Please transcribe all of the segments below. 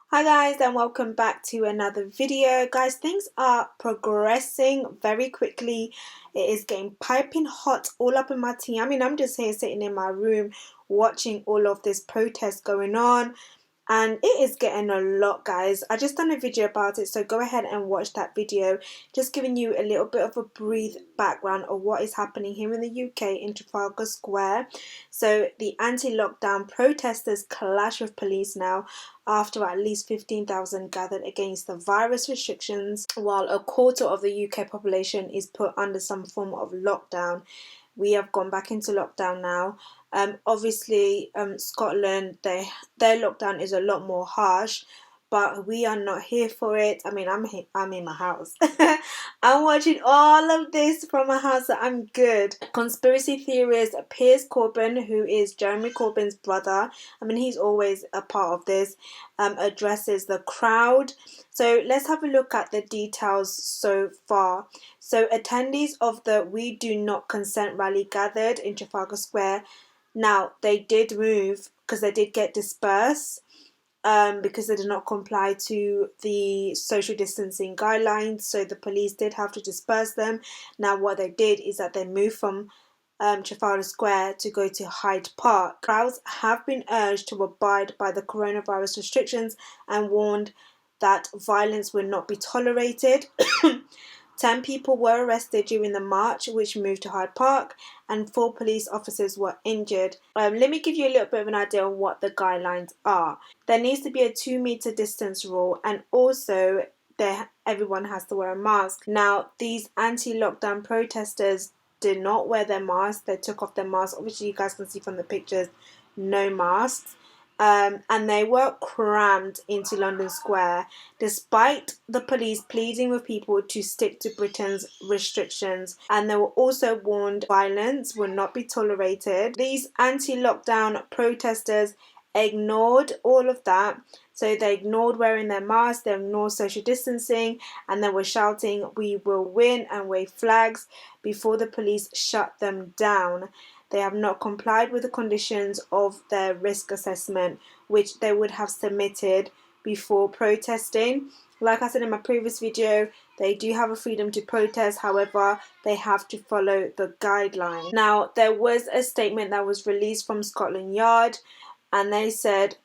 Hi guys, and welcome back to another video. Guys, things are progressing very quickly. It is getting piping hot all up in my tea. I'm just here sitting in my room watching all of this protest going on, and it is getting a lot, guys. I just done a video about it, so go ahead and watch that video, just giving you a little bit of a brief background of what is happening here in the UK in Trafalgar Square. So the anti-lockdown protesters clash with police now after at least 15,000 gathered against the virus restrictions, while a quarter of the UK population is put under some form of lockdown. We have gone back into lockdown now. Obviously, Scotland, their lockdown is a lot more harsh, but we are not here for it. I'm in my house. I'm watching all of this from my house, so I'm good. Conspiracy theorist Piers Corbyn, who is Jeremy Corbyn's brother, he's always a part of this, addresses the crowd. So let's have a look at the details so far. So attendees of the We Do Not Consent rally gathered in Trafalgar Square. Now, they did move because they did get dispersed because they did not comply to the social distancing guidelines. So the police did have to disperse them. Now, what they did is that they moved from Trafalgar Square to go to Hyde Park. Crowds have been urged to abide by the coronavirus restrictions and warned that violence will not be tolerated. 10 people were arrested during the march, which moved to Hyde Park, and 4 police officers were injured. Let me give you a little bit of an idea on what the guidelines are. There needs to be a 2-meter distance rule, and also everyone has to wear a mask. Now, these anti-lockdown protesters did not wear their masks. They took off their masks. Obviously, you guys can see from the pictures, no masks. And they were crammed into London Square, despite the police pleading with people to stick to Britain's restrictions. And they were also warned violence will not be tolerated. These anti-lockdown protesters ignored all of that. So they ignored wearing their masks, they ignored social distancing, and they were shouting, "We will win," and wave flags before the police shut them down. They have not complied with the conditions of their risk assessment, which they would have submitted before protesting. Like I said in my previous video, they do have a freedom to protest, however, they have to follow the guidelines. Now, there was a statement that was released from Scotland Yard, and they said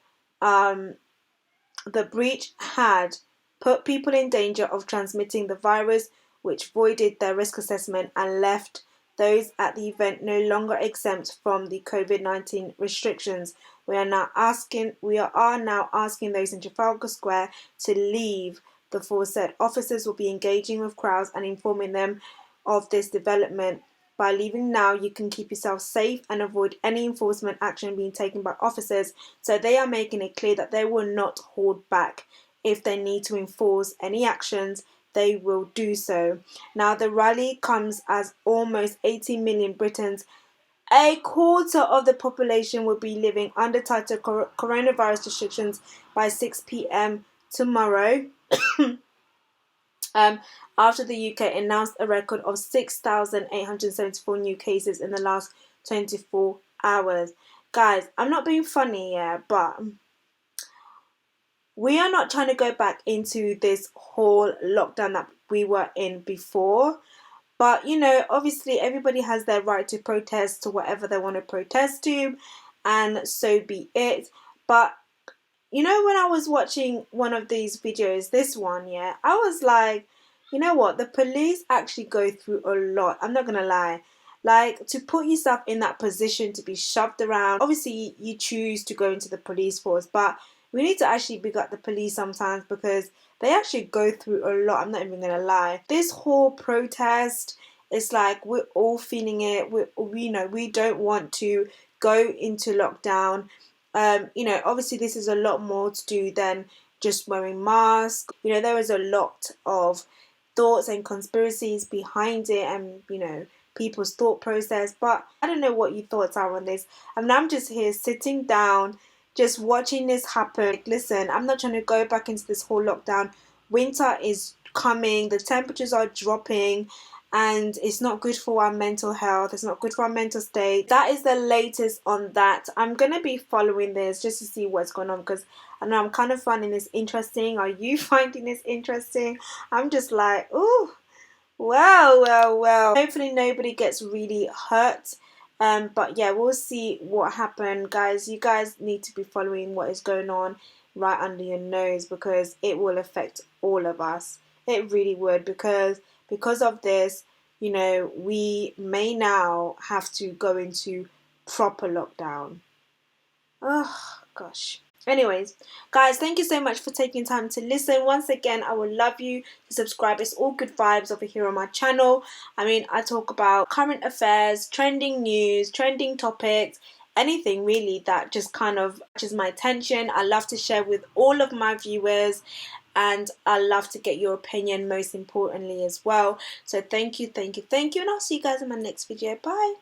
the breach had put people in danger of transmitting the virus, which voided their risk assessment and left those at the event no longer exempt from the COVID-19 restrictions. We are now asking those in Trafalgar Square to leave. The force said officers will be engaging with crowds and informing them of this development. By leaving now, you can keep yourself safe and avoid any enforcement action being taken by officers. So they are making it clear that they will not hold back. If they need to enforce any actions, they will do so. Now, the rally comes as almost 18 million Britons, a quarter of the population, will be living under tighter coronavirus restrictions by 6 p.m. tomorrow. After the UK announced a record of 6,874 new cases in the last 24 hours. Guys, I'm not being funny here, but we are not trying to go back into this whole lockdown that we were in before. But, obviously everybody has their right to protest to whatever they want to protest to, and so be it. But, when I was watching one of these videos, this one, I was like, you know what? The police actually go through a lot. I'm not going to lie. Like, to put yourself in that position to be shoved around. Obviously, you choose to go into the police force, but we need to actually big up the police sometimes because they actually go through a lot. I'm not even going to lie. This whole protest, it's like we're all feeling it. We don't want to go into lockdown. Obviously this is a lot more to do than just wearing masks. There is a lot of thoughts and conspiracies behind it, and people's thought process. But I don't know what your thoughts are on this. I'm just here sitting down, just watching this happen. Like, listen, I'm not trying to go back into this whole lockdown. Winter is coming, the temperatures are dropping, and it's not good for our mental health, it's not good for our mental state. That is the latest on that. I'm going to be following this just to see what's going on, because I know I'm kind of finding this interesting. Are you finding this interesting? I'm just like, ooh, well. Hopefully nobody gets really hurt. But yeah, we'll see what happened, guys. You guys need to be following what is going on right under your nose, because it will affect all of us. It really would, because of this, you know, we may now have to go into proper lockdown. Oh gosh. Anyways, guys, thank you so much for taking time to listen. Once again, I would love you to subscribe. It's all good vibes over here on my channel. I mean, I talk about current affairs, trending news, trending topics, anything really that just kind of catches my attention. I love to share with all of my viewers, and I love to get your opinion most importantly as well. So thank you, and I'll see you guys in my next video. Bye.